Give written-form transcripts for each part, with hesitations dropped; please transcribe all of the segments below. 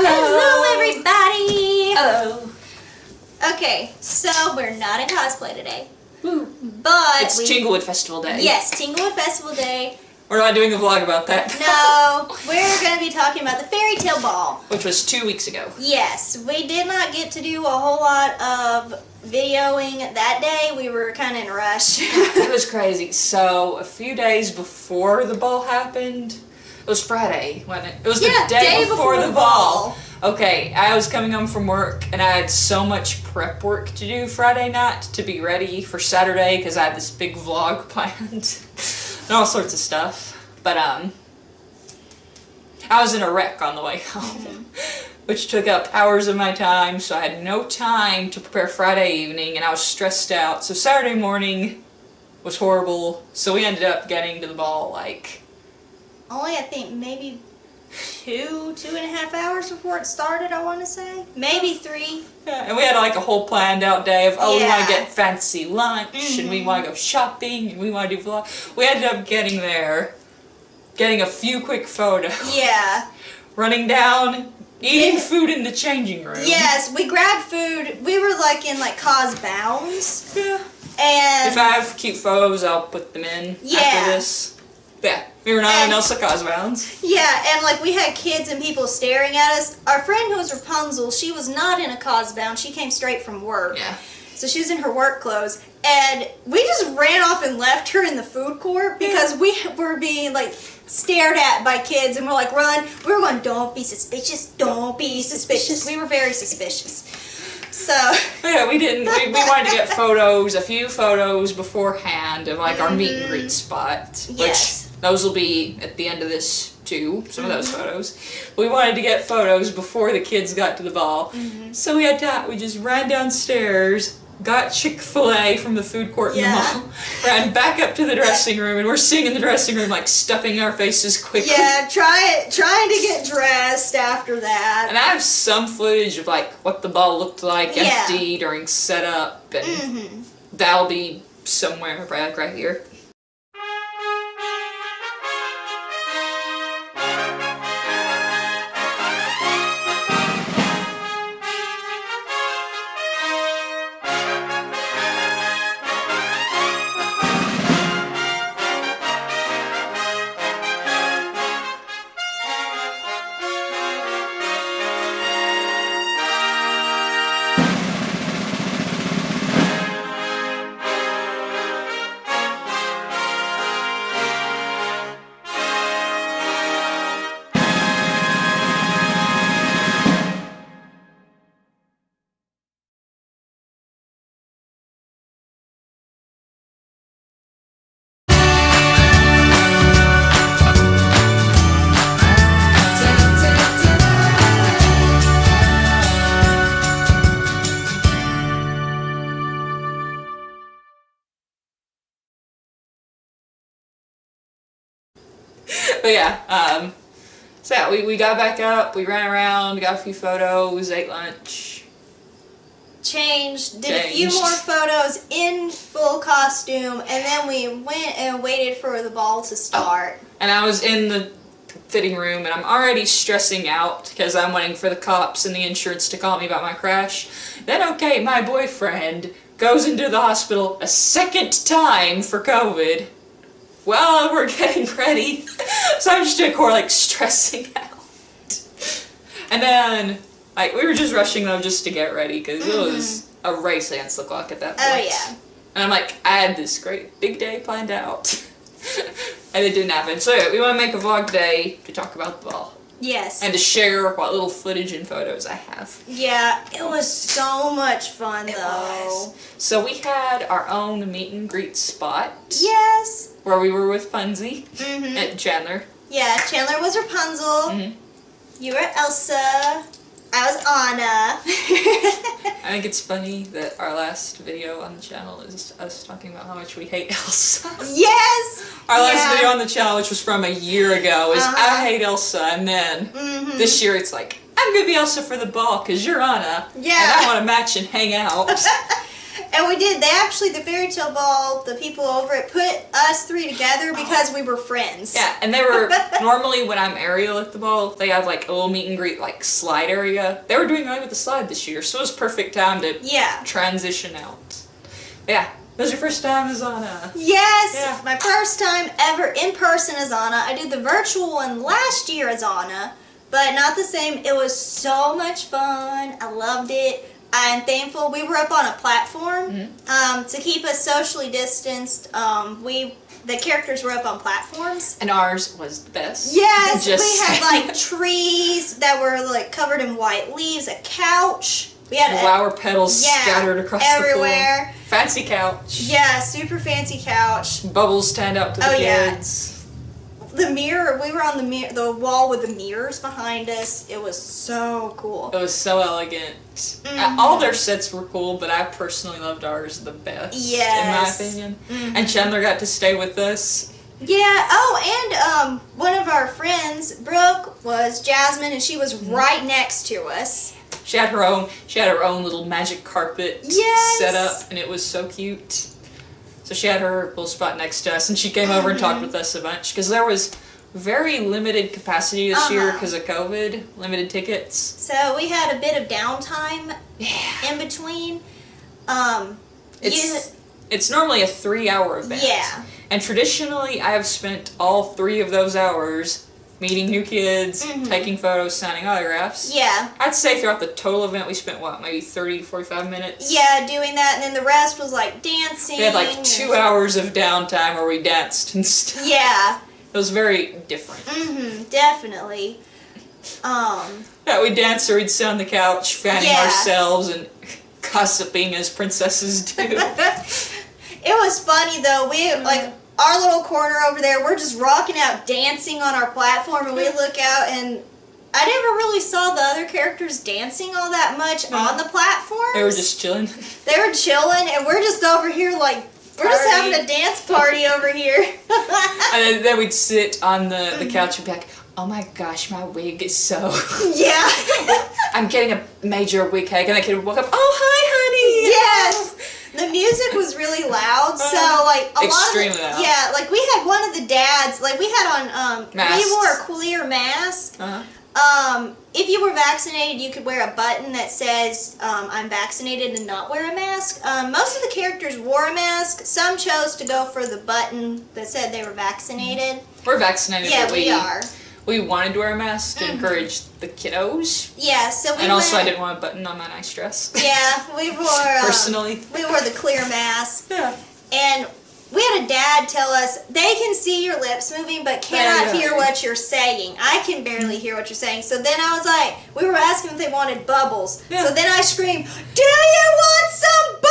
Hello! Hello, everybody! Hello! Okay, so we're not in cosplay today. Woo. But it's Tinglewood Festival Day. Yes, Tinglewood Festival Day. We're not doing a vlog about that. No, we're going to be talking about the Fairy Tale Ball. Which was 2 weeks ago. Yes, we did not get to do a whole lot of videoing that day. We were kind of in a rush. It was crazy. So, a few days before the ball happened, it was Friday, wasn't it? It was the day before the ball. Okay, I was coming home from work and I had so much prep work to do Friday night to be ready for Saturday because I had this big vlog planned and all sorts of stuff. But I was in a wreck on the way home, which took up hours of my time, so I had no time to prepare Friday evening and I was stressed out. So Saturday morning was horrible, so we ended up getting to the ball like... Only, I think, maybe 2.5 hours before it started, I want to say. Maybe 3. Yeah, and we had like a whole planned out day of, we want to get fancy lunch, and we want to go shopping, and we want to do vlog. We ended up getting there, getting a few quick photos. Yeah. Running down, eating food in the changing room. Yes, we grabbed food. We were like in like Cos Bounds. Yeah. And if I have cute photos, I'll put them in after this. Yeah, we were not in Elsa Cosbounds. Yeah, and like we had kids and people staring at us. Our friend who was Rapunzel, she was not in a Cosbound. She came straight from work. Yeah. So she was in her work clothes. And we just ran off and left her in the food court because we were being like stared at by kids and we're like, run. We were going, don't be suspicious, don't be suspicious. We were very suspicious. So yeah, we didn't. We wanted to get photos, a few photos beforehand of like our meet and greet spot, which those will be at the end of this too. Some of those photos. We wanted to get photos before the kids got to the ball, so we just ran downstairs, got Chick-fil-A from the food court in the mall, ran back up to the dressing room, and we're sitting in the dressing room like stuffing our faces quickly. Yeah, trying to get dressed after that. And I have some footage of like what the ball looked like empty during setup, and that'll be somewhere right here. But yeah, so yeah, we got back up, we ran around, got a few photos, ate lunch. Changed, did a few more photos in full costume, and then we went and waited for the ball to start. And I was in the fitting room, and I'm already stressing out because I'm waiting for the cops and the insurance to call me about my crash. Then, okay, my boyfriend goes into the hospital a second time for COVID. Well, we're getting ready. So I'm just in core, like, stressing out. And then, like, we were just rushing though just to get ready because it was a race against the clock at that point. Oh, yeah. And I'm like, I had this great big day planned out. And it didn't happen. So yeah, we want to make a vlog today to talk about the ball. Yes. And to share what little footage and photos I have. Yeah, it was so much fun though. So we had our own meet and greet spot. Yes. Where we were with Funzy and Chandler. Yeah, Chandler was Rapunzel. You were Elsa. I was Anna. I think it's funny that our last video on the channel is us talking about how much we hate Elsa. Yes! Our last video on the channel, which was from a year ago, is I hate Elsa, and then this year it's like, I'm gonna be Elsa for the ball because you're Anna, and I want to match and hang out. And we did. They actually, the fairy tale ball, the people over it put us three together because we were friends. Yeah, and they were, normally when I'm Ariel at the ball, they have like a little meet and greet, like slide area. They were doing away with the slide this year, so it was perfect time to transition out. Yeah. That was your first time as Anna. Yes, my first time ever in person as Anna. I did the virtual one last year as Anna, but not the same. It was so much fun. I loved it. I'm thankful. We were up on a platform to keep us socially distanced. The characters were up on platforms. And ours was the best. Yes, we had like trees that were like covered in white leaves, a couch. We had flower petals scattered across everywhere. The floor. Fancy couch. Yeah, super fancy couch. Bubbles stand out to the kids. The mirror, we were on the wall with the mirrors behind us. It was so cool. It was so elegant. All their sets were cool, but I personally loved ours the best. Yes. In my opinion. And Chandler got to stay with us. Yeah. Oh, and one of our friends, Brooke, was Jasmine, and she was right next to us. She had her own little magic carpet set up, and it was so cute. So she had her little spot next to us, and she came over and talked with us a bunch, because there was very limited capacity this year because of COVID, limited tickets. So we had a bit of downtime in between. It's normally a 3-hour event. Yeah. And traditionally, I have spent all 3 of those hours meeting new kids, taking photos, signing autographs. Yeah. I'd say throughout the total event we spent, maybe 30, 45 minutes? Yeah, doing that, and then the rest was like dancing. We had like 2 hours of downtime where we danced and stuff. Yeah. It was very different. Definitely. Yeah, we'd dance or we'd sit on the couch, fanning ourselves and gossiping as princesses do. It was funny though, we like... Our little corner over there, we're just rocking out, dancing on our platform, and we look out, and I never really saw the other characters dancing all that much on the platform. They were just chilling. They were chilling, and we're just over here like, we're just having a dance party over here. And then we'd sit on the couch and be like, oh my gosh, my wig is so... Yeah. I'm getting a major wig headache, and the kid would walk up, oh, hi, honey. Yes. The music was really loud, so like a extremely lot of loud. Yeah, like we had one of the dads, like we had on Masks. We wore a clear mask. If you were vaccinated, you could wear a button that says I'm vaccinated and not wear a mask. Most of the characters wore a mask. Some chose to go for the button that said they were vaccinated. We're vaccinated. Yeah, we are. We wanted to wear a mask to encourage the kiddos. Yeah, so we also I didn't want a button on my nice dress. Yeah, we wore... Personally. We wore the clear mask. Yeah. And we had a dad tell us, they can see your lips moving but cannot hear what you're saying. I can barely hear what you're saying. So then I was like, we were asking if they wanted bubbles. Yeah. So then I screamed, do you want some bubbles?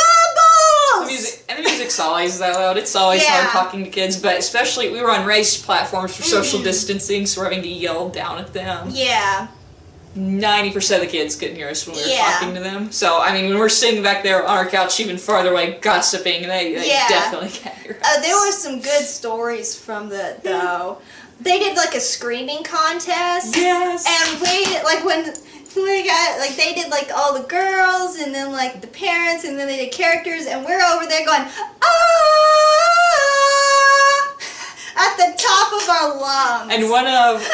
The music's always that loud. It's always hard talking to kids, but especially we were on raised platforms for social distancing, so we're having to yell down at them. Yeah. 90% of the kids couldn't hear us when we were talking to them. So, I mean, when we're sitting back there on our couch even farther away gossiping, they definitely can't hear us. There were some good stories from though. They did like a screaming contest. Yes. And we got, like, they did like all the girls and then like the parents and then they did characters and we're over there going, ah! At the top of our lungs. And one of...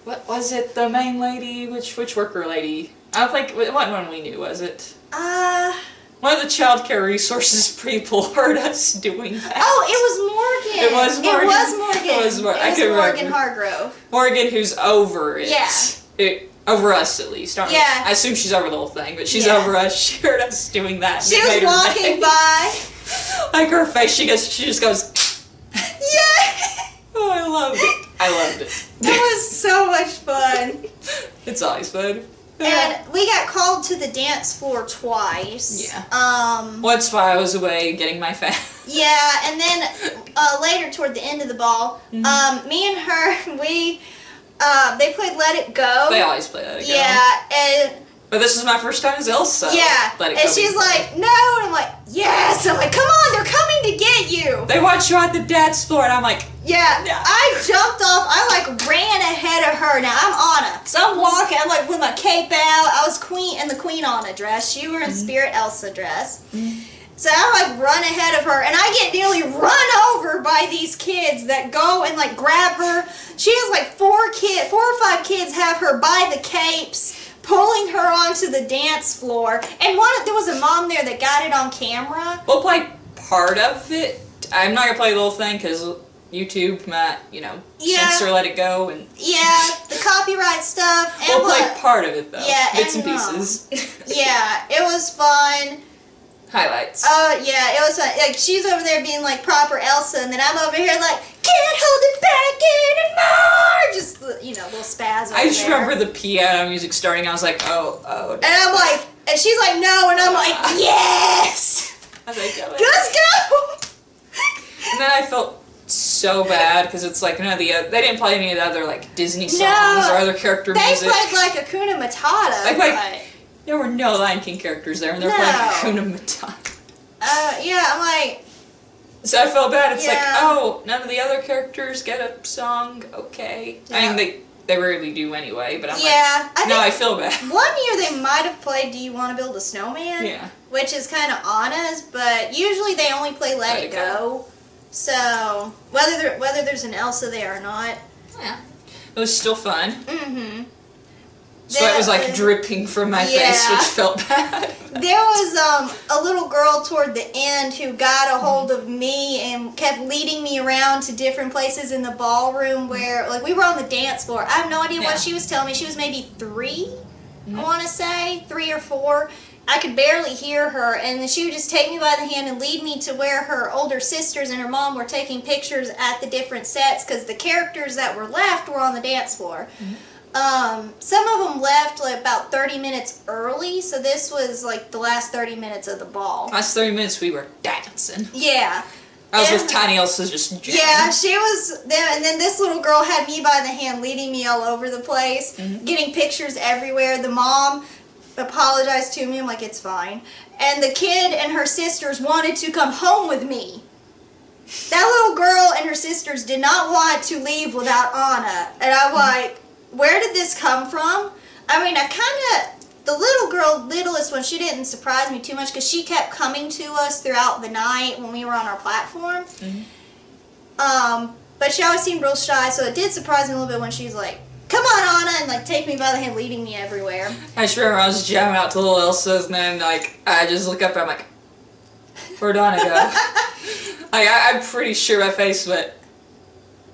What was it? The main lady? Which worker lady? I don't think it wasn't one we knew, was it? One of the child care resources people heard us doing that. Oh, it was Morgan. It was Morgan. It was Morgan. It was Morgan Hargrove. Morgan, who's over it. Yeah. Over us, at least. Yeah. I assume she's over the whole thing, but she's over us. She heard us doing that. She was walking by. Like her face, she just goes... Yeah! Oh, I loved it. I loved it. It was so much fun. It's always fun. And we got called to the dance floor twice. Yeah. Once while I was away getting my fan. Yeah, and then later toward the end of the ball, me and her, they played Let It Go. They always play Let It Go. Yeah, but this is my first time as Elsa. Yeah. Let It Go. And she's like, no, and I'm like, yes. I'm like, come on, they're coming to get you. They want you on the dance floor, and I'm like, yeah. I jumped off. I like ran ahead of her. Now I'm Anna, so I'm walking. I'm like with my cape out. I was in the Queen Anna dress. You were in Spirit Elsa dress. So I like run ahead of her, and I get nearly run over by these kids that go and like grab her. She has like 4 or 5 kids have her by the capes, pulling her onto the dance floor. And there was a mom there that got it on camera. We'll play part of it. I'm not gonna play the whole thing because YouTube might, censor, let it go, and the copyright stuff. And we'll play part of it though. Yeah, bits and pieces. Yeah, it was fun. Highlights. Oh yeah, it was fun. Like she's over there being like proper Elsa, and then I'm over here like can't hold it back anymore. Just little spaz. I just remember the piano music starting. I was like, oh. And I'm like, and she's like, no, and I'm like, yes. I was like, let's go. And then I felt so bad because it's like they didn't play any of the other like Disney songs or other character music. They played like Hakuna Matata. There were no Lion King characters there, and they're playing Hakuna Matata. Yeah, I'm like. So I felt bad. It's like, oh, none of the other characters get a song. Okay. Yeah. I mean, they rarely do anyway, but I'm I feel bad. One year they might have played Do You Want to Build a Snowman? Yeah. Which is kind of Anna's, but usually they only play Let It Go. So, whether there's an Elsa there or not. Yeah. It was still fun. Mm-hmm. Sweat was like dripping from my face, which felt bad. There was a little girl toward the end who got a hold of me and kept leading me around to different places in the ballroom where, like, we were on the dance floor. I have no idea what she was telling me. She was maybe 3, I want to say, 3 or 4. I could barely hear her, and she would just take me by the hand and lead me to where her older sisters and her mom were taking pictures at the different sets because the characters that were left were on the dance floor. Some of them left like about 30 minutes early, so this was like the last 30 minutes of the ball. Last 30 minutes we were dancing. Yeah. I was with Tiny Elsa just jamming. Yeah, she was there, and then this little girl had me by the hand leading me all over the place, getting pictures everywhere. The mom apologized to me. I'm like, it's fine. And the kid and her sisters wanted to come home with me. That little girl and her sisters did not want to leave without Anna. And I'm like, where did this come from? I mean, the little girl, littlest one, she didn't surprise me too much because she kept coming to us throughout the night when we were on our platform. But she always seemed real shy, so it did surprise me a little bit when she's like, come on, Anna, and like take me by the hand, leading me everywhere. I just remember I was jamming out to little Elsa's, and then like I just look up and I'm like, where'd Anna go? I'm pretty sure my face went.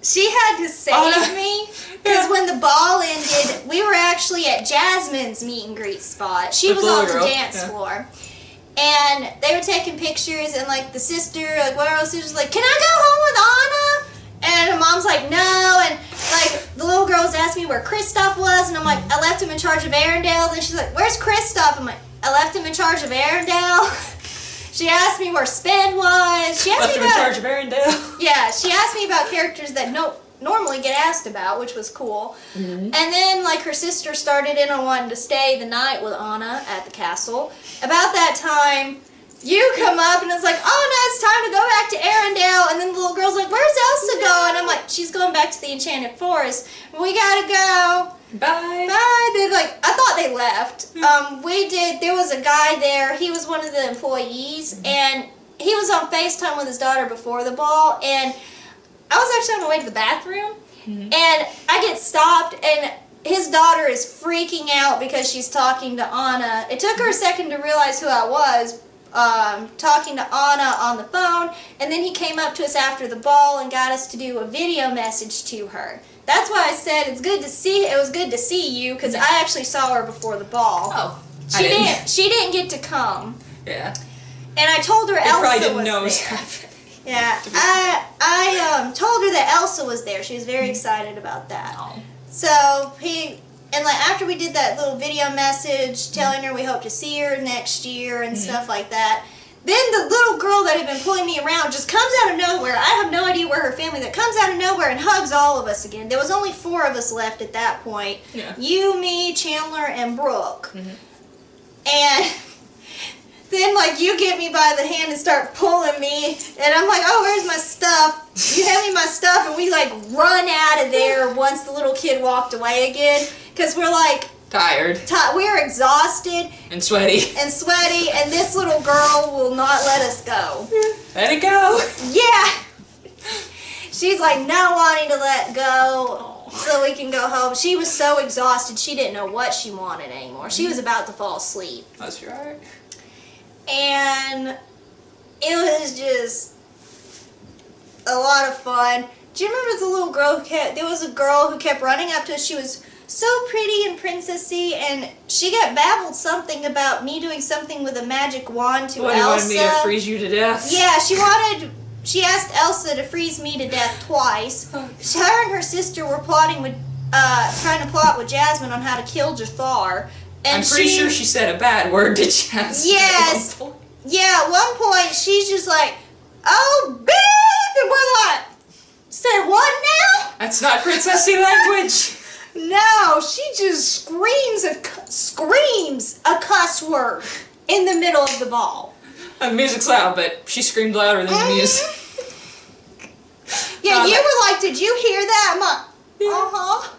She had to save me because when the ball ended, we were actually at Jasmine's meet and greet spot. She was on the dance floor. And they were taking pictures, and like the sister, like one of our sisters was like, can I go home with Anna? And her mom's like, no. And like the little girl was asking me where Kristoff was, and I'm like, I left him in charge of Arendelle. Then she's like, where's Kristoff? I'm like, I left him in charge of Arendelle. She asked me where Spen was. She asked me about, in charge of Arendelle. Yeah, she asked me about characters that normally get asked about, which was cool. And then like her sister started in on wanting to stay the night with Anna at the castle. About that time, you come up and it's like, oh no, it's time to go back to Arendelle. And then the little girl's like, where's Elsa going? I'm like, she's going back to the Enchanted Forest. We gotta go. Bye. Bye. They're like, I thought they left. There was a guy there. He was one of the employees, and he was on FaceTime with his daughter before the ball, and I was actually on my way to the bathroom, and I get stopped, and his daughter is freaking out because she's talking to Anna. It took her a second to realize who I was, talking to Anna on the phone, and then he came up to us after the ball and got us to do a video message to her. That's why I said it was good to see you, because I actually saw her before the ball. Oh, she didn't get to come. Yeah. And I told her Elsa probably didn't was know there. it was happening. Yeah, I told her that Elsa was there. She was very excited about that. Oh. So after we did that little video message telling her we hope to see her next year and stuff like that, then the little girl that had been pulling me around just comes out of nowhere. I have no idea where her family that comes out of nowhere and hugs all of us again. There was only 4 of us left at that point. Yeah. You, me, Chandler, and Brooke. And then, like, you get me by the hand and start pulling me, and I'm like, oh, where's my stuff? You hand me my stuff, and we, like, run out of there once the little kid walked away again, because we're like, Tired. We are exhausted. And sweaty. And this little girl will not let us go. Let it go. Yeah. She's like not wanting to let go so we can go home. She was so exhausted she didn't know what she wanted anymore. She was about to fall asleep. That's right. And it was just a lot of fun. Do you remember the little girl there was a girl who kept running up to us. She was so pretty and princessy, and she got babbled something about me doing something with a magic wand to Elsa. Wanted me to freeze you to death? Yeah, she asked Elsa to freeze me to death twice. Her and her sister were trying to plot with Jasmine on how to kill Jafar. And I'm pretty sure she said a bad word to Jasmine. Yes. Yeah, at one point she's just like, oh, beep! And we're like, say what now? That's not princessy language. No, she just screams a cuss word in the middle of the ball. The music's loud, but she screamed louder than the music. Yeah, you were like, did you hear that? I'm like, uh-huh.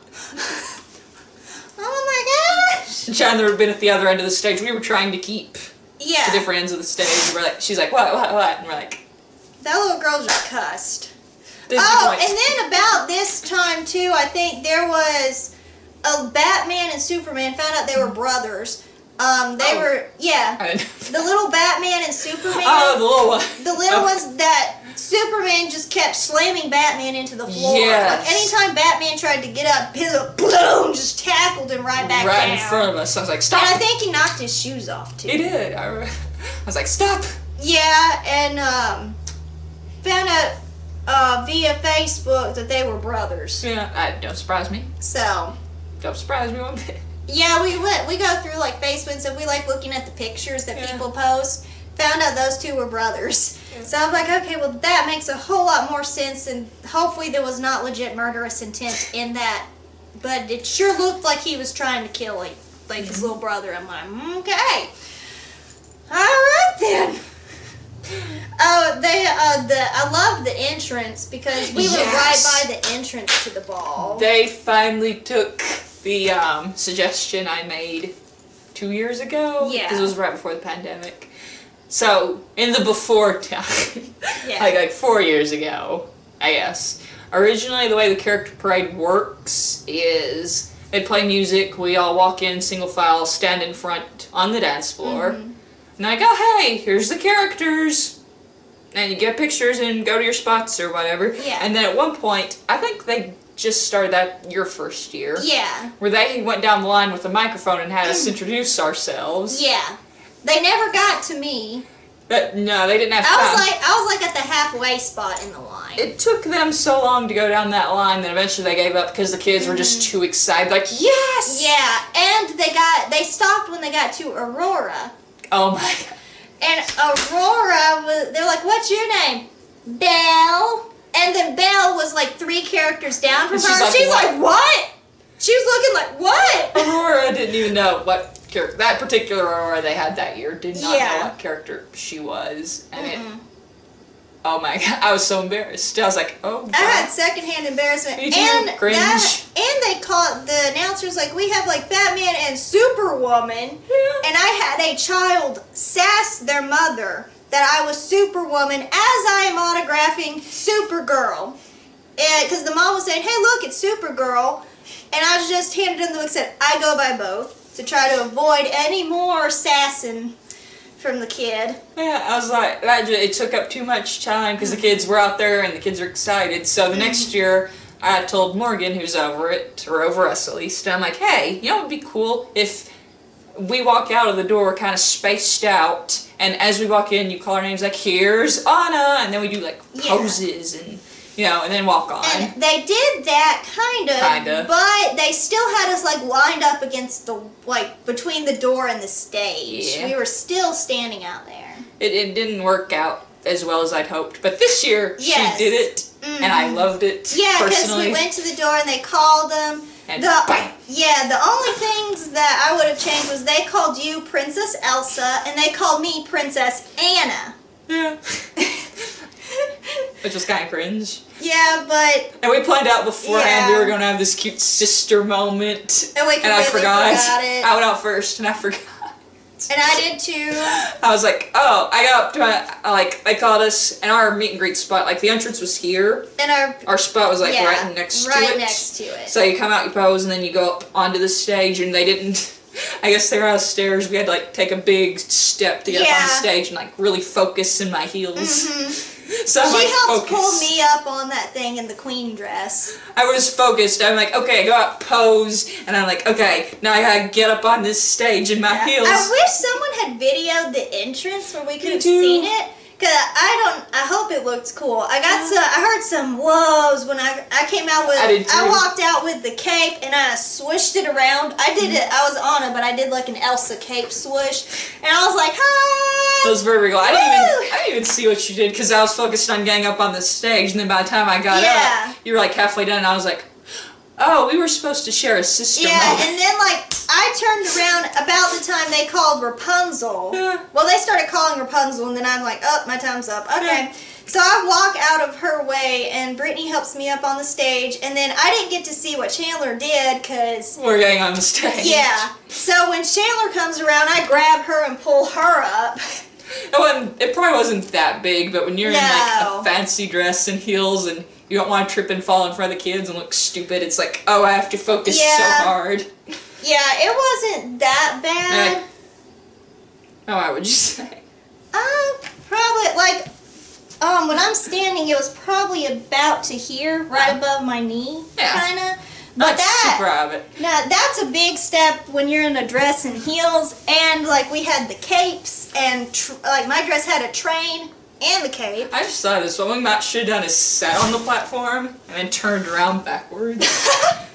Oh my gosh. Chandler had been at the other end of the stage. We were trying to keep the different ends of the stage. We're like, she's like, what? And we're like, that little girl just cussed. Oh, and then about this time too, I think there was a Batman and Superman found out they were brothers. They were, the little Batman and Superman. Oh, the little one. The little ones that Superman just kept slamming Batman into the floor. Yes. Like anytime Batman tried to get up, his boom just tackled him right back down. Right in front of us. I was like, stop. And I think he knocked his shoes off too. He did. I was like, stop. Yeah, and found out via Facebook that they were brothers. Yeah, don't surprise me. So. Don't surprise me one bit. Yeah, we go through like Facebook, so we like looking at the pictures that people post. Found out those two were brothers. Yeah. So I'm like, okay, well that makes a whole lot more sense, and hopefully there was not legit murderous intent in that. But it sure looked like he was trying to kill his little brother. I'm like, okay, all right then. Oh, I loved the entrance because we were right by the entrance to the ball. They finally took the suggestion I made 2 years ago. Yeah. Because it was right before the pandemic. So, in the before time, like 4 years ago, I guess. Originally, the way the character parade works is they play music, we all walk in single file, stand in front on the dance floor. And I go, hey, here's the characters. And you get pictures and go to your spots or whatever. Yeah. And then at one point, I think they just started that your first year. Yeah. Where they went down the line with a microphone and had us introduce ourselves. Yeah. They never got to me. But no, they didn't have time. I was like at the halfway spot in the line. It took them so long to go down that line that eventually they gave up because the kids were just too excited. Like, yes! Yeah, and they stopped when they got to Aurora. Oh my god. And Aurora, they're like, what's your name? Belle. And then Belle was like 3 characters down from her. She's like, what? She was looking like, what? Aurora didn't even know what character, that particular Aurora they had that year did not know what character she was. And oh my god, I was so embarrassed. I was like, oh god. I had secondhand embarrassment. Me too. Cringe. And they called the announcers like, we have like Batman and Superwoman. Yeah. And I had a child sass their mother that I was Superwoman as I am autographing Supergirl. Because the mom was saying, hey look, it's Supergirl. And I just handed in the book and said, I go by both. To try to avoid any more sassing from the kid. Yeah, I was like, it took up too much time because the kids were out there and the kids are excited. So the next year, I told Morgan, who's over it, or over us at least, I'm like, hey, you know what would be cool if we walk out of the door kind of spaced out, and as we walk in, you call our names like, here's Anna, and then we do like poses and, you know, and then walk on. And they did that kind of, but they still had us like lined up against the, like, between the door and the stage. Yeah. We were still standing out there. It didn't work out as well as I'd hoped, but this year she did it, and I loved it. Yeah, because we went to the door and they called them. And the only things that I would have changed was they called you Princess Elsa and they called me Princess Anna. Yeah. which was kind of cringe. Yeah, but... And we planned out beforehand we were going to have this cute sister moment. And I forgot it. I went out first and I forgot. And I did too. I was like, oh, I got up to they called us, and our meet and greet spot, like the entrance was here. And our spot was like right next to it. Right next to it. So you come out, you pose, and then you go up onto the stage, and they didn't, I guess they were out of stairs. We had to like take a big step to get up on stage and like really focus in my heels. Mm-hmm. So she helped pull me up on that thing in the queen dress. I was focused. I'm like, okay, go out, pose, and I'm like, okay, now I gotta get up on this stage in my heels. I wish someone had videoed the entrance where we could have seen it. Cause I hope it looked cool. I heard some whoas when I came out with. I walked out with the cape and I swished it around. I did it. I was on it, but I did like an Elsa cape swoosh, and I was like, hi. That was very real. I didn't even see what you did because I was focused on getting up on the stage, and then by the time I got up, you were like halfway done, and I was like, oh, we were supposed to share a sister moment. And then like I turned around about the time they called Rapunzel. Yeah. Well, they started calling Rapunzel, and then I'm like, oh, my time's up. Okay. Yeah. So I walk out of her way, and Brittany helps me up on the stage, and then I didn't get to see what Chandler did because... We're getting on the stage. Yeah. So when Chandler comes around, I grab her and pull her up. It probably wasn't that big, but when you're in like a fancy dress and heels and you don't want to trip and fall in front of the kids and look stupid, it's like, oh, I have to focus so hard. Yeah, it wasn't that bad. Oh, what would you say? Probably, like, when I'm standing, it was probably about to here, right above my knee, kind of. But super out of it. Now, that's a big step when you're in a dress and heels, and, like, we had the capes, and, like, my dress had a train and the cape. I just thought of this. What we should have done is sat on the platform and then turned around backwards.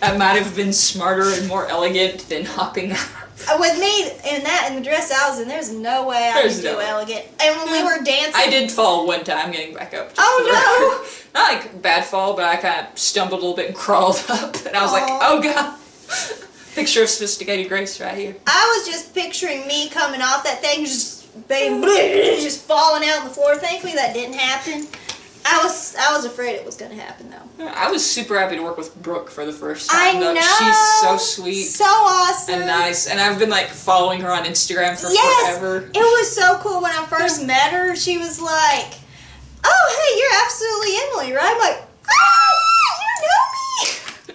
That might have been smarter and more elegant than hopping out. With me in the dress I was in, there's no way I could do elegant. And when we were dancing, I did fall one time getting back up. Oh no! Not like bad fall, but I kind of stumbled a little bit and crawled up, and I was like, oh god. Picture of sophisticated grace right here. I was just picturing me coming off that thing, just falling out on the floor. Thankfully that didn't happen. I was afraid it was going to happen though. I was super happy to work with Brooke for the first time. I know. She's so sweet. So awesome. And nice. And I've been like following her on Instagram for forever. It was so cool when I first met her. She was like, oh, hey, you're absolutely Emily, right? I'm like, you know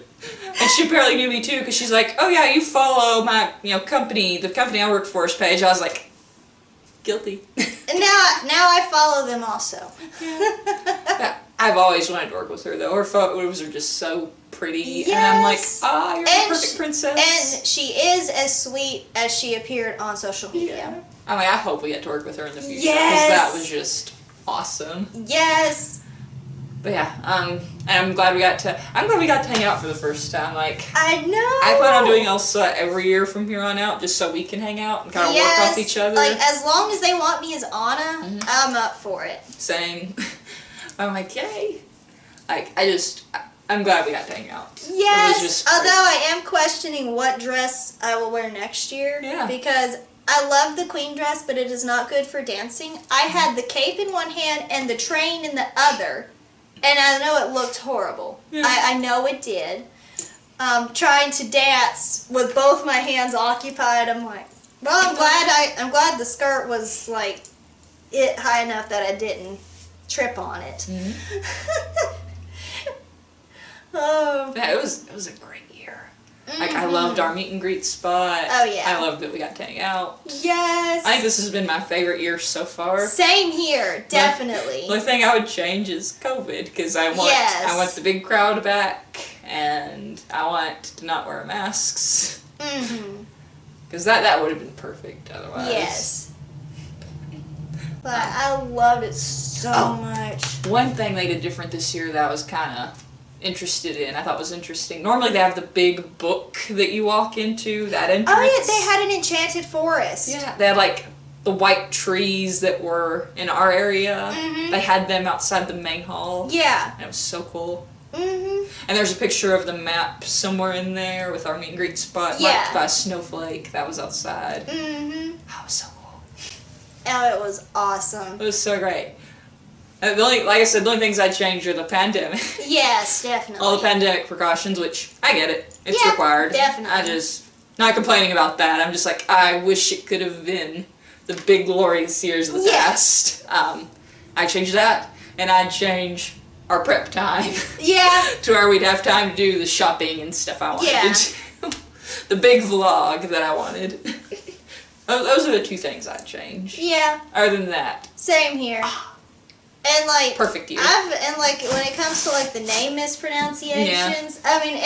me. And she apparently knew me too because she's like, oh yeah, you follow my company, the company I work for's page. I was like, guilty. And now I follow them also. I've always wanted to work with her though. Her photos are just so pretty, and I'm like, you're the perfect princess. And she is as sweet as she appeared on social media. Yeah. I mean, I hope we get to work with her in the future because that was just awesome. Yes. But yeah, and I'm glad we got to hang out for the first time. Like, I know. I plan on doing Elsa every year from here on out, just so we can hang out and kind of work off each other. Like, as long as they want me as Anna, I'm up for it. Same. I'm like, yay. Like, I'm glad we got to hang out. Yes. It was just although I am questioning what dress I will wear next year. Yeah. Because I love the queen dress, but it is not good for dancing. I had the cape in one hand and the train in the other. And I know it looked horrible. Yeah. I know it did. Trying to dance with both my hands occupied, I'm like, well, I'm glad the skirt was like high enough that I didn't trip on it. Mm-hmm. Oh. Yeah, it was a great year. Like, I loved our meet and greet spot. Oh, yeah. I loved that we got to hang out. Yes. I think this has been my favorite year so far. Same here, definitely. The only thing I would change is COVID, because I want the big crowd back, and I want to not wear masks. Because that would have been perfect otherwise. Yes. But I loved it so much. One thing they did different this year that I was kind of interested in, I thought was interesting. Normally they have the big book that you walk into, that entrance. Oh yeah, they had an enchanted forest. Yeah, they had like the white trees that were in our area. They had them outside the main hall. Yeah. And it was so cool. And there's a picture of the map somewhere in there with our meet and greet spot marked by a snowflake that was outside. That was so cool. Oh, it was awesome. It was so great. Like I said, the only things I'd change are the pandemic. Yes, definitely. All the pandemic precautions, which I get it. It's required. Definitely. Not complaining about that. I'm just like, I wish it could have been the big glorious years of the past. I'd change that, and I'd change our prep time. Yeah. To where we'd have time to do the shopping and stuff I wanted to do. The big vlog that I wanted. Those are the two things I'd change. Yeah. Other than that. Same here. And like perfect year. And like when it comes to like the name mispronunciations, I mean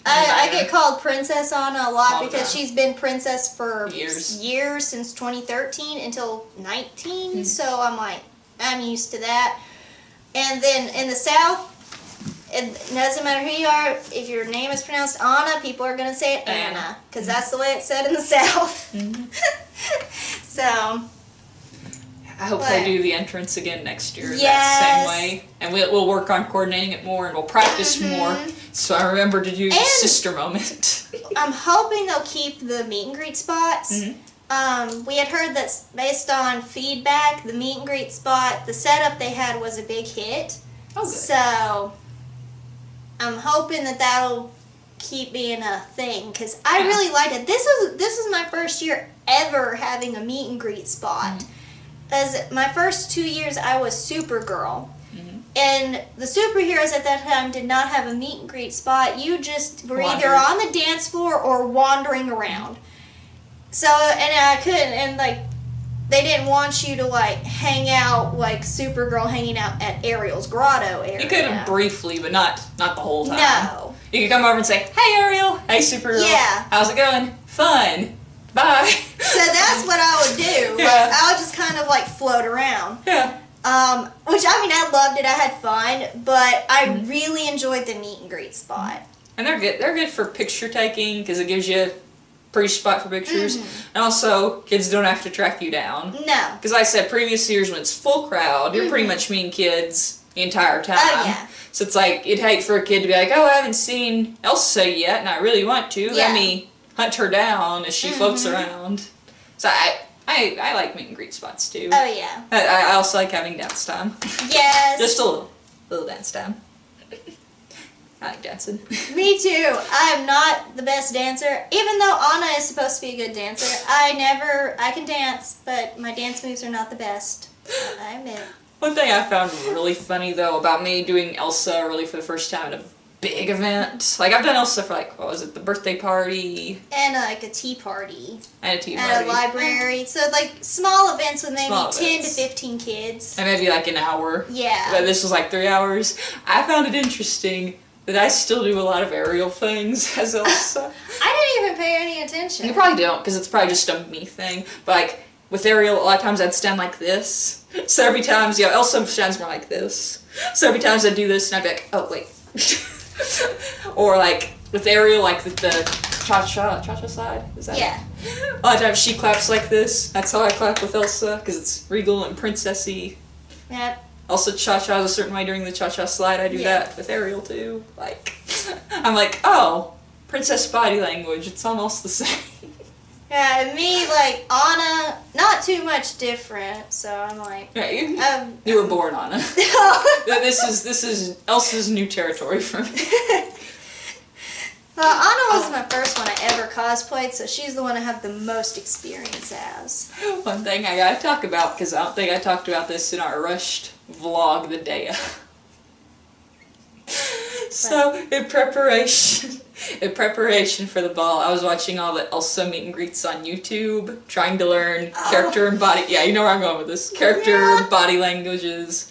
I get called Princess Anna a lot because she's been princess for years since 2013 until 19. So I'm like, I'm used to that. And then in the South, it doesn't matter who you are, if your name is pronounced Anna, people are going to say it Anna, because that's the way it's said in the South. So, I hope they do the entrance again next year that same way. And we'll work on coordinating it more, and we'll practice more, so I remember to do the sister moment. I'm hoping they'll keep the meet and greet spots. We had heard that based on feedback, the meet and greet spot, the setup they had was a big hit. Oh, good. So I'm hoping that that'll keep being a thing, because I really liked it. This is my first year ever having a meet and greet spot. As my first 2 years, I was Supergirl. And the superheroes at that time did not have a meet and greet spot. You just were either on the dance floor or wandering around. So, and I couldn't, and like, they didn't want you to like hang out like Supergirl hanging out at Ariel's grotto area. You could have briefly, but not the whole time. No. You could come over and say, "Hey Ariel, hey Supergirl, how's it going? Fun. Bye." So that's what I would do. Like, I would just kind of like float around. Yeah. Which I mean, I loved it. I had fun, but I really enjoyed the meet and greet spot. And they're good. They're good for picture taking because it gives you pretty spot for pictures, and also kids don't have to track you down. No. Because like I said, previous years when it's full crowd, you're pretty much meeting kids the entire time. Oh, yeah. So it's like, it'd hate for a kid to be like, oh, I haven't seen Elsa yet, and I really want to. Let me hunt her down as she floats around. So I like meet and greet spots too. Oh, yeah. I also like having dance time. Yes. Just a little dance time. I like dancing. Me too. I'm not the best dancer. Even though Anna is supposed to be a good dancer, I can dance, but my dance moves are not the best. I admit. One thing I found really funny, though, about me doing Elsa really for the first time at a big event. Like, I've done Elsa for, like, what was it, the birthday party? And, like, a tea party. And a tea party. At a library. So, like, small events with maybe 10 to 15 kids. And maybe, like, an hour. Yeah. But this was, like, 3 hours. I found it interesting that I still do a lot of aerial things as Elsa. I didn't even pay any attention. You probably don't, because it's probably just a me thing. But, like, with Ariel, a lot of times I'd stand like this. So every time, Elsa stands more like this. So every time I'd do this, and I'd be like, oh, wait. Or, like, with Ariel, like, the cha-cha slide? Is that it? A lot of times she claps like this. That's how I clap with Elsa, because it's regal and princessy. Yep. Also, cha-cha a certain way during the cha-cha slide. I do that with Ariel, too. Like, I'm like, oh, princess body language. It's almost the same. Yeah, me, like, Anna, not too much different, so I'm like... Yeah, you were born Anna. This is Elsa's new territory for me. Anna was my first one I ever cosplayed, so she's the one I have the most experience as. One thing I gotta talk about, because I don't think I talked about this in our rushed vlog the day of. So, in preparation for the ball, I was watching all the Elsa meet and greets on YouTube, trying to learn character and body... Yeah, you know where I'm going with this. Character, body languages,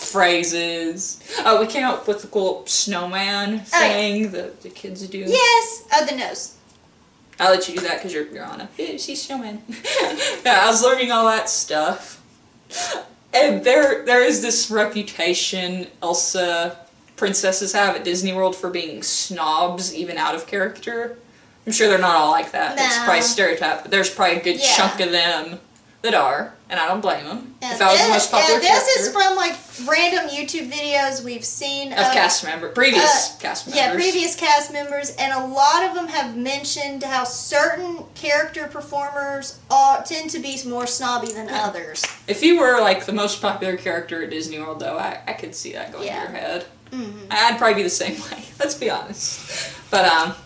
phrases. Oh, we came up with the cool snowman thing that the kids do. Yes! Oh, the nose. I'll let you do that because you're on a... See, snowman. Yeah, I was learning all that stuff. And there is this reputation Elsa... princesses have at Disney World for being snobs, even out of character. I'm sure they're not all like that. It's probably a stereotype, but there's probably a good chunk of them that are, and I don't blame them. If I was the most popular character. This is from like random YouTube videos we've seen of previous cast members. Yeah, previous cast members, and a lot of them have mentioned how certain character performers tend to be more snobby than others. If you were like the most popular character at Disney World, though, I could see that going to your head. Mm-hmm. I'd probably be the same way. Let's be honest. But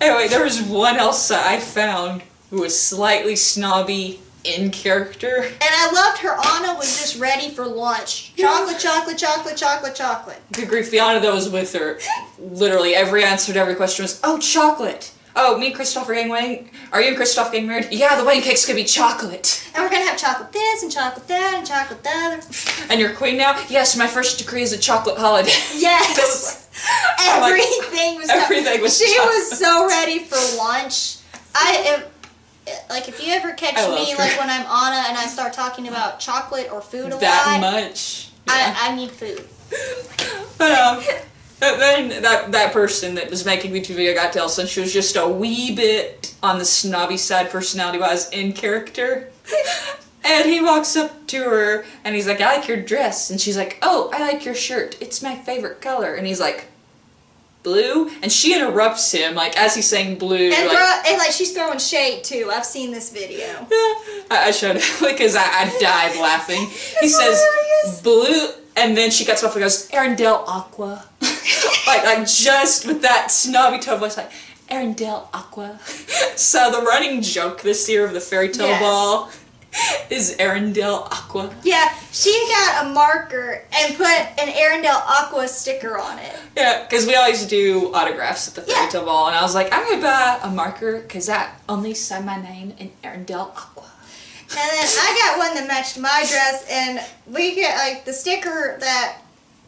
anyway, there was one Elsa I found who was slightly snobby in character. And I loved her. Anna was just ready for lunch. Chocolate, chocolate, chocolate, chocolate, chocolate. Good grief, the Anna that was with her, literally every answer to every question was, oh, chocolate. Oh, me and Christoph are getting wedding. Are you and Christoph getting married? Yeah, the wedding cake's gonna be chocolate. And we're gonna have chocolate this and chocolate that and chocolate the other. And you're queen now? Yes, my first decree is a chocolate holiday. Yes. Everything was Everything was She was so ready for lunch. If you ever catch me, like when I'm Anna and I start talking about chocolate or food a lot. That much. Yeah. I need food. But then that person that was making the YouTube video got to Elsa, and she was just a wee bit on the snobby side personality-wise in character. And he walks up to her and he's like, I like your dress. And she's like, oh, I like your shirt. It's my favorite color. And he's like, blue? And she interrupts him, like, as he's saying blue. And she's throwing shade, too. I've seen this video. Yeah, I showed it because I died laughing. He says, blue, and then she cuts off and goes, Arendelle Aqua. like just with that snobby tone voice, like, Arendelle Aqua. So the running joke this year of the fairy tale ball is Arendelle Aqua. Yeah, she got a marker and put an Arendelle Aqua sticker on it. Yeah, because we always do autographs at the fairy tale ball, and I was like, I'm going to buy a marker because I only sign my name in Arendelle Aqua. And then I got one that matched my dress, and we get, like, the sticker that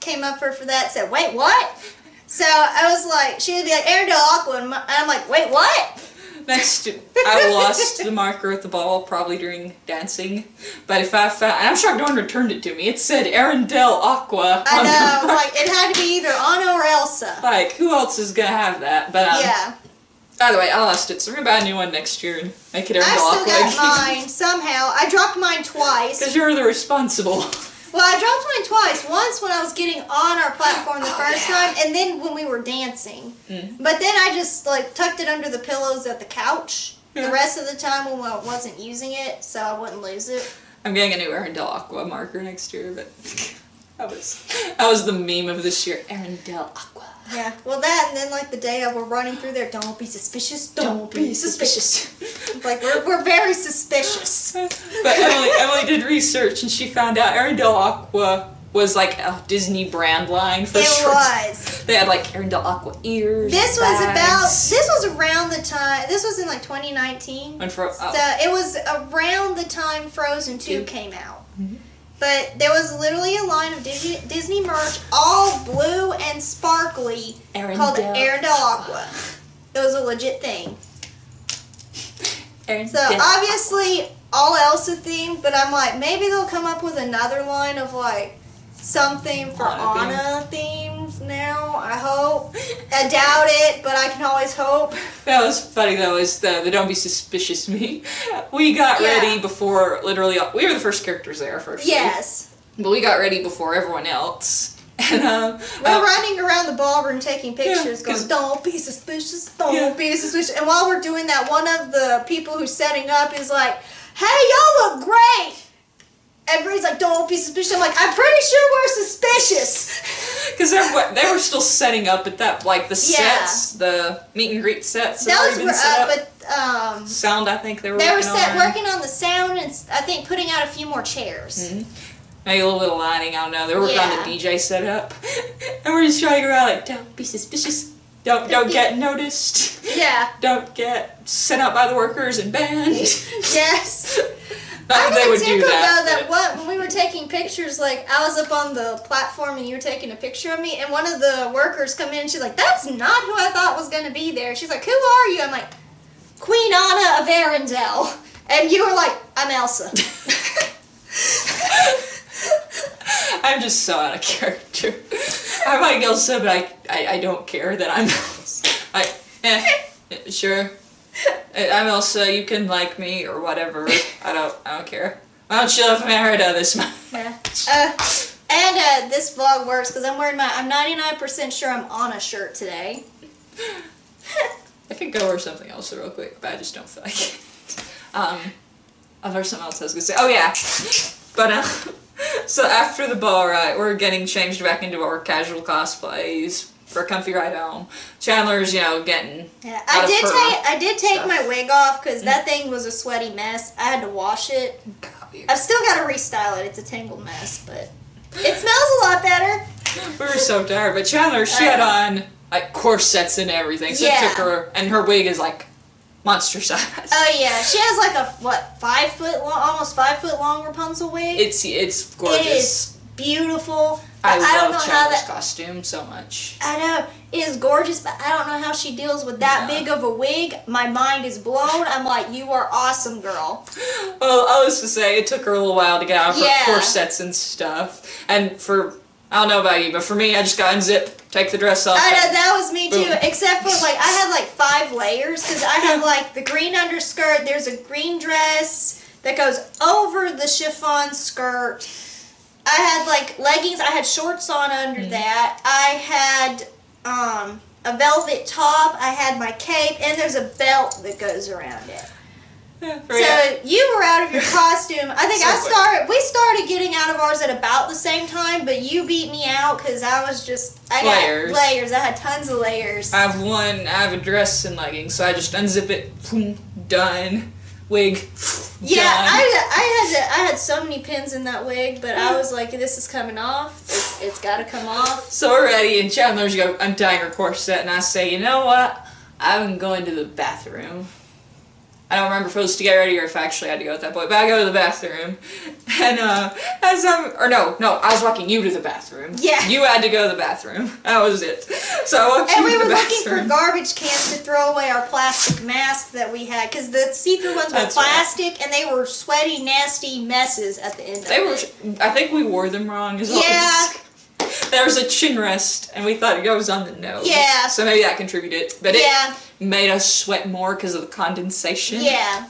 came up for that said, wait, what? So I was like, she would be like, Arendelle Aqua, and I'm like, wait, what? Next, I lost the marker at the ball, probably during dancing. But if I found, and I'm shocked no one returned it to me. It said Arendelle Aqua. I know, like it had to be either Anna or Elsa. Like, who else is gonna have that? But yeah. By the way, I lost it, so we're gonna buy a new one next year and make it Arendelle Aqua. I still got mine somehow. I dropped mine twice. Because you're the responsible. Well, I dropped mine twice. Once when I was getting on our platform the first time, and then when we were dancing. Mm. But then I just like tucked it under the pillows at the couch. Yeah. The rest of the time when I wasn't using it, so I wouldn't lose it. I'm getting a new Arendelle Aqua marker next year, but that was the meme of this year. Arendelle Aqua. Yeah. Well, that and then like the day we're running through there, don't be suspicious. Don't be suspicious. Like we're very suspicious. But Emily did research and she found out Arendelle Aqua was like a Disney brand line for shorts. It was. They had like Arendelle Aqua ears. This was around the time. This was in like 2019. So it was around the time Frozen 2 came out. Mm-hmm. But there was literally a line of Disney merch, all blue and sparkly, called Arendelle Aqua. It was a legit thing. So obviously all Elsa themed, but I'm like, maybe they'll come up with another line of like something for Anna themes now, I hope. I doubt it, but I can always hope. That was funny though, is the don't be suspicious me. We got ready before, literally, we were the first characters there first. Yes. But we got ready before everyone else. And we're running around the ballroom taking pictures going, don't be suspicious, don't be suspicious. And while we're doing that, one of the people who's setting up is like, hey, y'all look great. Everybody's like, don't be suspicious. I'm like, I'm pretty sure we're suspicious. Because they were still setting up at that, like the sets, the meet and greet sets. Those were up. Sound, I think they were working on the sound and I think putting out a few more chairs. Mm-hmm. Maybe a little bit of lighting, I don't know. They were working on the DJ setup. And we're just trying around like, don't be suspicious. Don't get noticed. Yeah. Don't get sent out by the workers and banned. Yes. Not that they would do that. When we were taking pictures, like I was up on the platform and you were taking a picture of me, and one of the workers come in and she's like, that's not who I thought was going to be there. She's like, who are you? I'm like, Queen Anna of Arendelle. And you were like, I'm Elsa. I'm just so out of character. I'm like Elsa, but I don't care that I'm Elsa. Sure. I'm Elsa, you can like me or whatever. I don't care. Why don't you love Merida this month? Yeah. And this vlog works because I'm wearing I'm 99% sure I'm on a shirt today. I could go wear something else real quick, but I just don't feel like it. There's something else I was gonna say. Oh yeah. But so after the ball, right, we're getting changed back into our casual cosplays for a comfy ride home. Chandler's, getting. Yeah, I did take my wig off because that thing was a sweaty mess. I had to wash it. I've still got to restyle it. It's a tangled mess, but it smells a lot better. We were so tired, but Chandler, she had on like corsets and everything, so it took her, and her wig is like monster size. Oh yeah, she has like a 5 foot long, almost 5 foot long Rapunzel wig. It's gorgeous. It is beautiful. I love Chandler's costume so much. I know it is gorgeous, but I don't know how she deals with that big of a wig. My mind is blown. I'm like, you are awesome, girl. Well, I was to say it took her a little while to get out of her corsets and stuff, and I don't know about you, but for me, I just got unzip, take the dress off. I know, that was me too, except for I had 5 layers, because I have the green underskirt, there's a green dress that goes over the chiffon skirt. I had leggings, I had shorts on under that. I had a velvet top, I had my cape, and there's a belt that goes around it. Yeah, so you were out of your costume. I think we started getting out of ours at about the same time, but you beat me out because I got layers. I had tons of layers. I have a dress and leggings, so I just unzip it, boom, done. Wig. Yeah, done. I had so many pins in that wig, but I was like, this is coming off. It's got to come off. So we're ready, and Chandler's untying her corset, and I say, you know what? I'm going to the bathroom. I don't remember if it was to get ready or if I actually had to go at that point, but I go to the bathroom, and I was walking you to the bathroom. Yeah. You had to go to the bathroom. That was it. So I walked you to the bathroom. And we were looking for garbage cans to throw away our plastic mask that we had, because the see-through ones were plastic, and they were sweaty, nasty messes at the end of it. I think we wore them wrong as well. Yeah. There was a chin rest, and we thought it goes on the nose. Yeah. So maybe that contributed. But it made us sweat more because of the condensation. Yeah.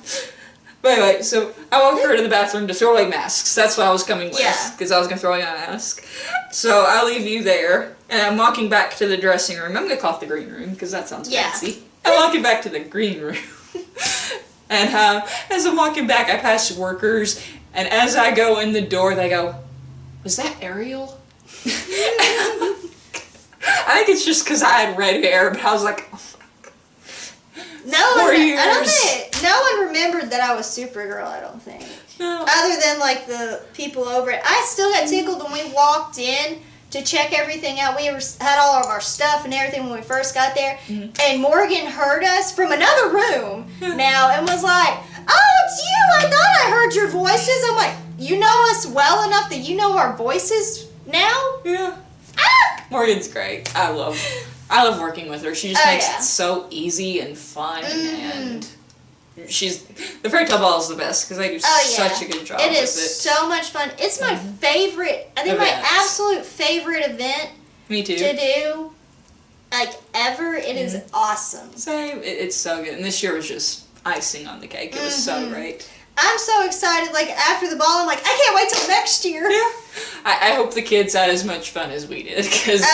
But anyway, so I walked her to the bathroom to throw away masks. That's what I was coming with, because I was going to throw away a mask. So I leave you there, and I'm walking back to the dressing room. I'm going to call it the green room, because that sounds fancy. I'm walking back to the green room. And as I'm walking back, I pass workers, and as I go in the door, they go, "Was that Ariel?" I think it's just because I had red hair, but I was like, no one remembered that I was Supergirl, I don't think. No. Other than the people over it. I still got tickled when we walked in to check everything out. We had all of our stuff and everything when we first got there. Mm-hmm. And Morgan heard us from another room now and was like, "Oh, it's you! I thought I heard your voices." I'm like, "You know us well enough that you know our voices now?" Yeah. Ah! Morgan's great. I love working with her. She just makes it so easy and fun, and the Fairy Tale Ball is the best because they do such a good job with it. It is so much fun. It's my favorite, I think my absolute favorite event Me too. to do, ever. It is awesome. Same. It's so good. And this year was just icing on the cake. It was so great. I'm so excited, after the ball, I'm like, I can't wait till next year. Yeah. I hope the kids had as much fun as we did, because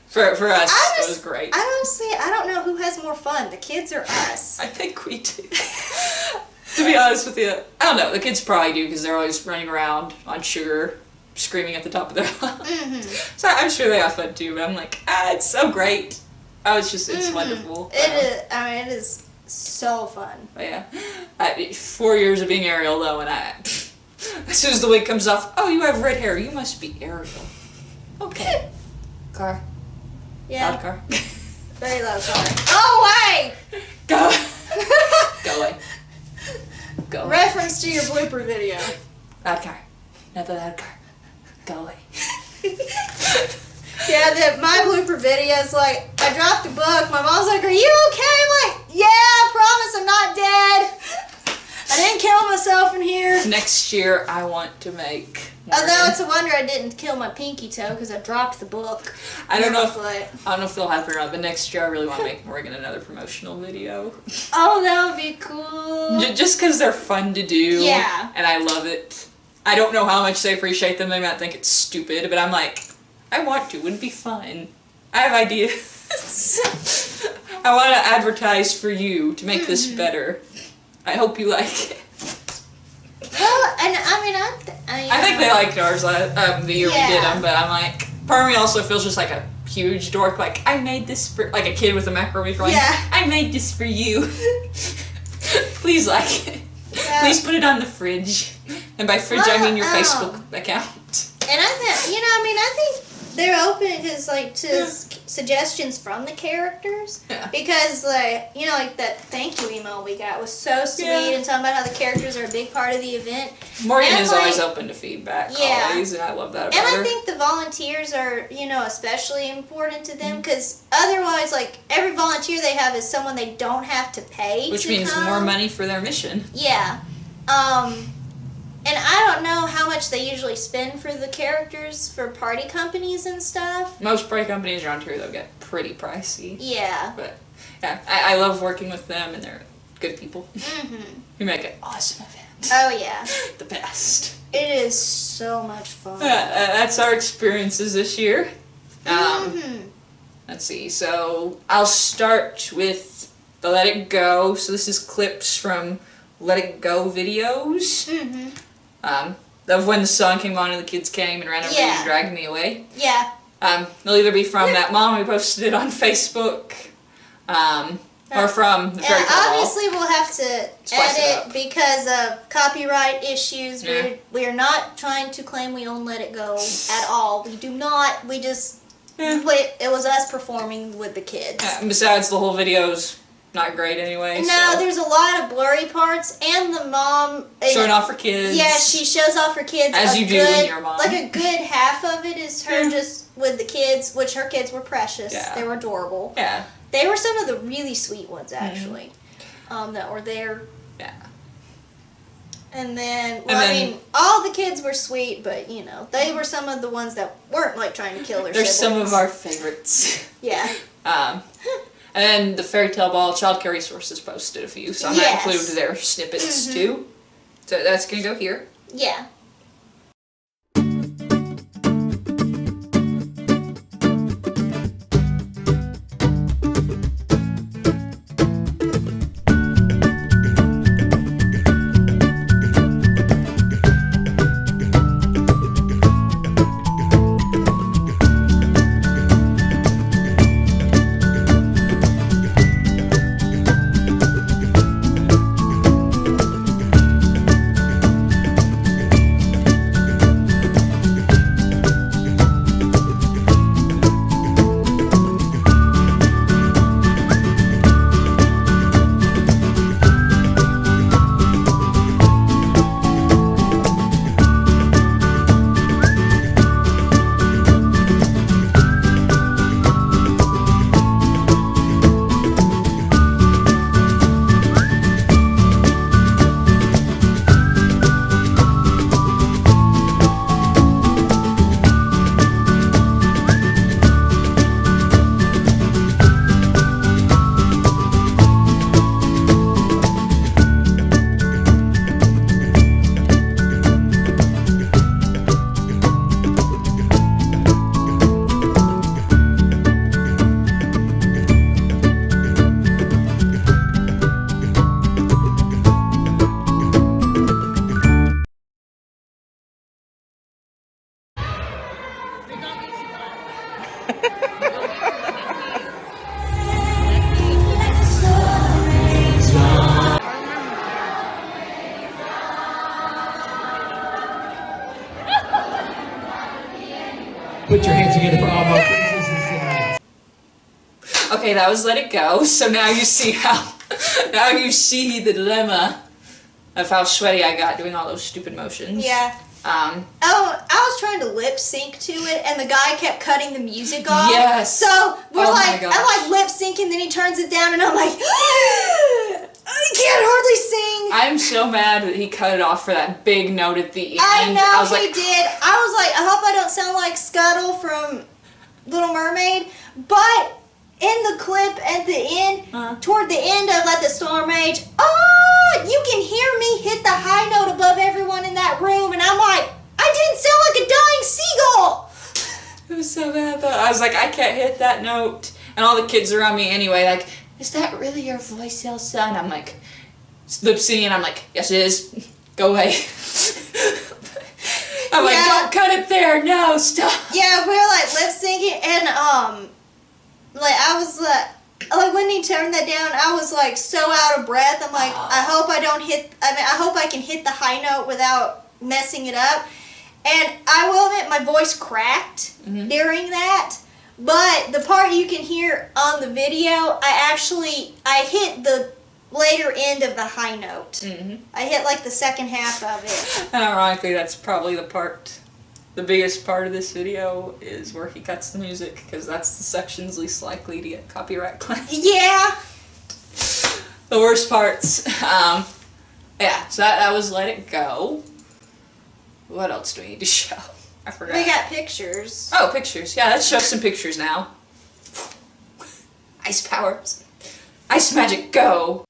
for us, it was great. Honestly, I don't know who has more fun, the kids or us. I think we do. To be honest with you, I don't know, the kids probably do, because they're always running around on sugar, screaming at the top of their lungs. So I'm sure they have fun too, but I'm like, it's so great. It's wonderful. It is, it is so fun. But yeah, 4 years of being Ariel though, and as soon as the wig comes off, "Oh, you have red hair. You must be Ariel." Okay. Car. Yeah. Loud car. Very loud car. Oh, away! Go. Go away. Go away. Reference to your blooper video. Loud car. Another loud car. Go away. Yeah, my blooper video is I dropped a book. My mom's like, "Are you okay?" I'm like, "Yeah, I promise I'm not dead. I didn't kill myself in here." Next year, I want to make Morgan. Although it's a wonder I didn't kill my pinky toe because I dropped the book. I don't know if it'll happen or not, but next year I really want to make Morgan another promotional video. Oh, that would be cool. Just because they're fun to do. Yeah. And I love it. I don't know how much they appreciate them. They might think it's stupid, but I'm like, I want to. It would be fun. I have ideas. I want to advertise for you to make this better. I hope you like it. Well, and I think they liked ours the year we did them, but I'm like, part of me also feels just like a huge dork. Like, I made this for, like a kid with a macaroni drawing. Yeah. I made this for you. Please like it. Yeah. Please put it on the fridge. And by fridge, I mean your Facebook account. And I think they're open to suggestions from the characters. Yeah. Because, like that thank you email we got was so sweet and talking about how the characters are a big part of the event. Morgan is always open to feedback, always, and I love that about her. And I think the volunteers are, especially important to them because otherwise, like, every volunteer they have is someone they don't have to pay. Which means more money for their mission. Yeah. And I don't know how much they usually spend for the characters for party companies and stuff. Most party companies around here, they'll get pretty pricey. Yeah. But, yeah, I love working with them, and they're good people. Mm-hmm. We make an awesome event. Oh, yeah. The best. It is so much fun. That's our experiences this year. Let's see. So, I'll start with the Let It Go. So, this is clips from Let It Go videos. Mm-hmm. Of when the song came on and the kids came and ran over me and dragged me away. Yeah. They'll either be from that mom who posted it on Facebook, or from the fairy tale obviously we'll have to edit because of copyright issues. Yeah. We're not trying to claim we own Let It Go at all. We do not. We just... It was us performing with the kids. Yeah, and besides, the whole video's not great anyway. No, there's a lot of blurry parts, and the mom... Showing off her kids. Yeah, she shows off her kids. As you do when you're a mom. Like a good half of it is her just with the kids, which her kids were precious. Yeah. They were adorable. Yeah. They were some of the really sweet ones, actually, that were there. Yeah. And then, all the kids were sweet, but, they were some of the ones that weren't, like, trying to kill their siblings. They're some of our favorites. Yeah. And then the Fairy Tale Ball Child Care Resources posted a few, so I'm going to include their snippets, too. So that's going to go here. Yeah. Put your hands together for all my princesses. Okay, that was Let It Go. So now you see the dilemma of how sweaty I got doing all those stupid motions. Yeah. I was trying to lip sync to it, and the guy kept cutting the music off. Yes. So I'm like lip syncing, then he turns it down, and I'm like, I can't hardly sing. I'm so mad that he cut it off for that big note at the end. I know he did. I was like, I hope I don't sound like Scuttle from Little Mermaid, but in the clip at the end, toward the end of Let the Storm Rage, you can hear me hit the high note above everyone in that room, and I'm like, I didn't sound like a dying seagull. It was so bad though. I was like, I can't hit that note. And all the kids around me anyway, like, is that really your voice, Elsa? And I'm like, lip syncing, and I'm like, yes it is. Go away. I'm like, don't cut it there. No, stop. Yeah, we were like lip syncing, and like I was like when he turned that down, I was like so out of breath. I'm like, I hope I don't hit. I mean, I hope I can hit the high note without messing it up. And I will admit, my voice cracked during that. But the part you can hear on the video, I hit the later end of the high note. I hit like the second half of it. And ironically, that's probably the biggest part of this video is where he cuts the music, because that's the sections least likely to get copyright claimed. Yeah. The worst parts. Yeah, so that was Let It Go. What else do we need to show? I forgot. We got pictures. Oh, pictures. Yeah, let's show some pictures now. Ice powers. Ice magic, go!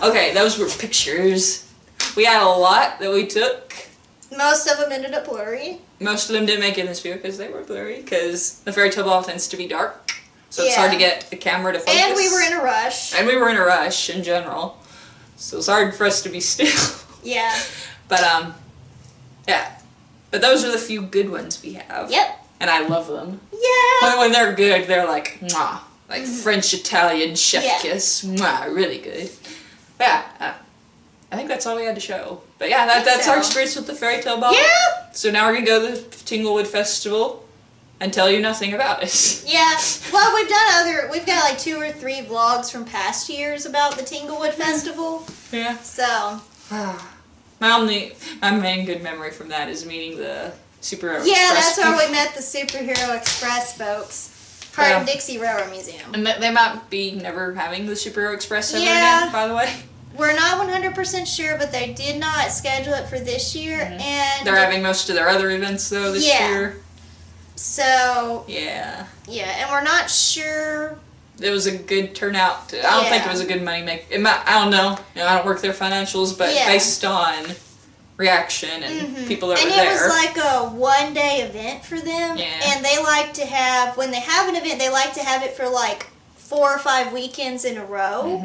Okay, those were pictures. We had a lot that we took. Most of them ended up blurry. Most of them didn't make it in this video because they were blurry, because the fairy tale ball tends to be dark. So it's hard to get the camera to focus. And we were in a rush. And we were in a rush in general. So it's hard for us to be still. Yeah. But, yeah. But those are the few good ones we have. Yep. And I love them. Yeah. When they're good, they're like, mwah. Like French-Italian chef kiss. Mwah, really good. But yeah, I think that's all we had to show. But yeah, that's our experience with the fairy tale ball. Yeah. So now we're going to go to the Tinglewood Festival and tell you nothing about it. Yeah. Well, we've got like 2 or 3 vlogs from past years about the Tinglewood Festival. Yeah. So. My main good memory from that is meeting the Superhero Express. Yeah, that's where we met the Superhero Express folks. Hart and Dixie Railroad Museum. And they might be never having the Superhero Express ever again, by the way. We're not 100% sure, but they did not schedule it for this year. And they're having most of their other events, though, this year. So... Yeah. Yeah, and we're not sure... It was a good turnout. I don't think it was a good money make. I don't know. I don't work their financials, but based on reaction and people that were there. And it was like a one-day event for them. Yeah. And they like to have, when they have an event, they like to have it for like 4 or 5 weekends in a row.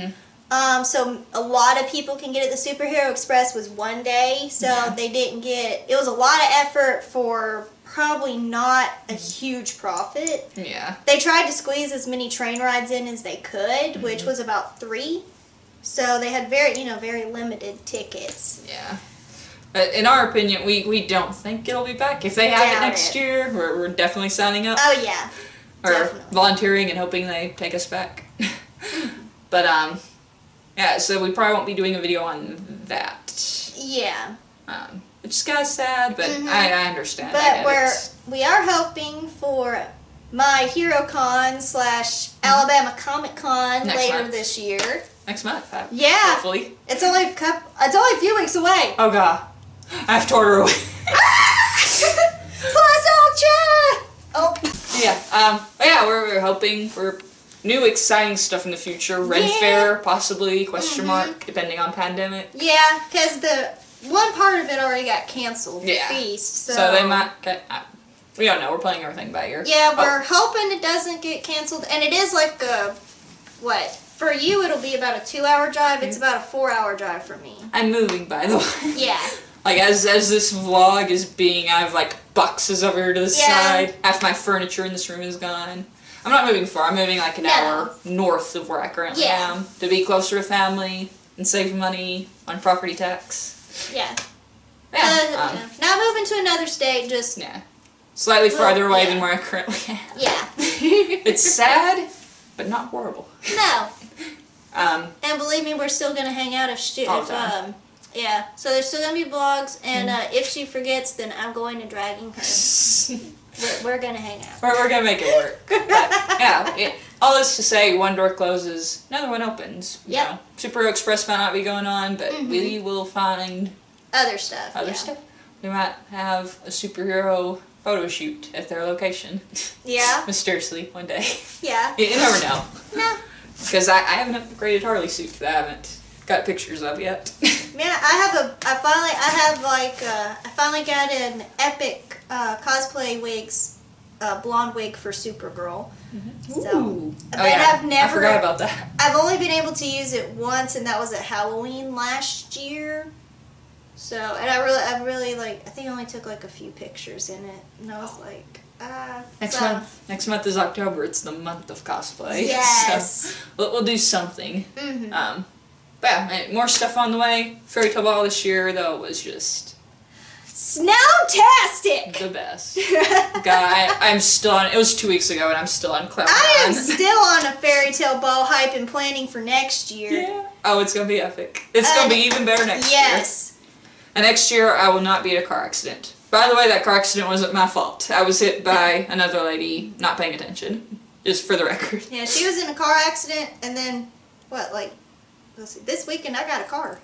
So a lot of people can get it. The Superhero Express was one day, so they didn't get... It was a lot of effort for... probably not a huge profit. Yeah. They tried to squeeze as many train rides in as they could, which was about 3. So they had very limited tickets. Yeah. But in our opinion, we don't think it'll be back. If they have it next year, we're definitely signing up. Oh, yeah. Or volunteering and hoping they take us back. But, yeah, so we probably won't be doing a video on that. Yeah. Which is kind of sad, but I understand. But we are hoping for My Hero Con / Alabama Comic Con later this year. Next month. Yeah. Hopefully. It's only a few weeks away. Oh god, I have to order away. Plus Ultra. Oh. Yeah. We're hoping for new exciting stuff in the future. Red Fair, possibly, question mark, depending on pandemic. Yeah, because the one part of it already got canceled, the feast. So they might get... we don't know, we're playing everything by ear. Yeah, we're hoping it doesn't get canceled. And it is like a... What? For you, it'll be about a 2-hour drive. It's about a 4-hour drive for me. I'm moving, by the way. Yeah. Like, as this vlog is being... I have, like, boxes over here to the side. Half my furniture in this room is gone. I'm not moving far. I'm moving like an hour north of where I currently am to be closer to family and save money on property tax. Yeah. Not moving to another state, just... Yeah. Slightly farther away than where I currently am. Yeah. It's sad, but not horrible. No. And believe me, we're still going to hang out yeah. So there's still going to be vlogs, and if she forgets, then I'm going and dragging her. We're going to hang out. We're going to make it work. But, all this to say, one door closes, another one opens. Yep. You know, Superhero Express might not be going on, but we will find... Other stuff. We might have a superhero photo shoot at their location. Yeah. Mysteriously, one day. Yeah. You never know. No. Because I haven't upgraded Harley suit that I haven't got pictures of yet. Man, I finally got an epic cosplay wigs, blonde wig for Supergirl. So, but I forgot about that. I've only been able to use it once, and that was at Halloween last year. So, and I really I think I only took like a few pictures in it, and I was like, Next month is October. It's the month of cosplay. Yes. So we'll do something. But yeah, more stuff on the way. Fairy Tale Ball this year, though, was just... Snowtastic! The best. God, I'm still on... It was 2 weeks ago, and I'm still on cloud nine. I am still on a Fairy Tale Ball hype and planning for next year. Yeah. Oh, it's going to be epic. It's going to be even better next year. Yes. And next year, I will not be in a car accident. By the way, that car accident wasn't my fault. I was hit by another lady not paying attention. Just for the record. Yeah, she was in a car accident, and then, let's see, this weekend I got a car.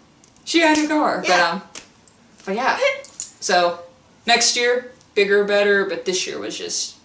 She had a car. Yeah. But yeah. So, next year, bigger, better, but this year was just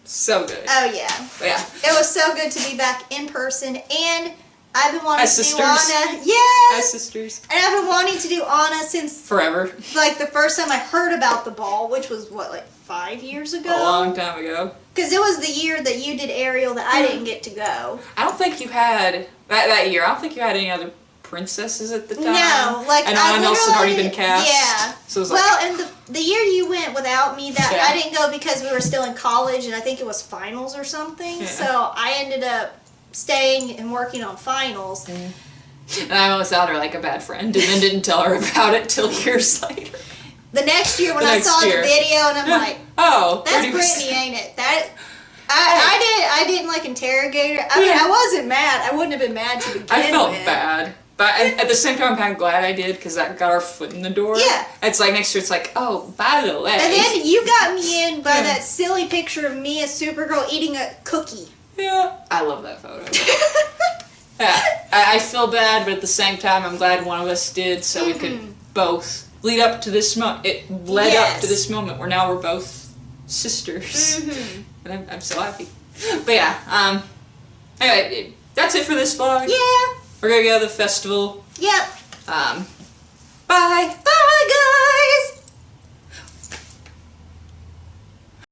so good. Oh, yeah. But yeah. It was so good to be back in person, and I've been wanting to do sisters. Anna. Yes! As sisters. And I've been wanting to do Anna since... Forever. Like, the first time I heard about the ball, which was, 5 years ago? A long time ago. Because it was the year that you did Ariel that I didn't get to go. I don't think you had... That year, I don't think you had any other princesses at the time. No, and Anna else had already been cast. Yeah. So it was and the year you went without me, I didn't go because we were still in college, and I think it was finals or something. Yeah. So I ended up staying and working on finals. And I almost thought her like a bad friend, and then didn't tell her about it till years later. The next year when I saw the video, and I'm like, oh, that's 30%. Brittany, ain't it? I didn't interrogate her. I mean, I wasn't mad. I wouldn't have been mad to begin with. I felt bad. But at the same time, I'm kind of glad I did, because that got our foot in the door. Yeah. It's like, next year, it's like, oh, by the way. And then you got me in by that silly picture of me as Supergirl eating a cookie. Yeah, I love that photo. Yeah, I feel bad, but at the same time, I'm glad one of us did, so we could both lead up to this moment. It led up to this moment where now we're both sisters, and I'm so happy. But yeah, anyway, that's it for this vlog. Yeah. We're gonna go to the festival. Yep. Bye.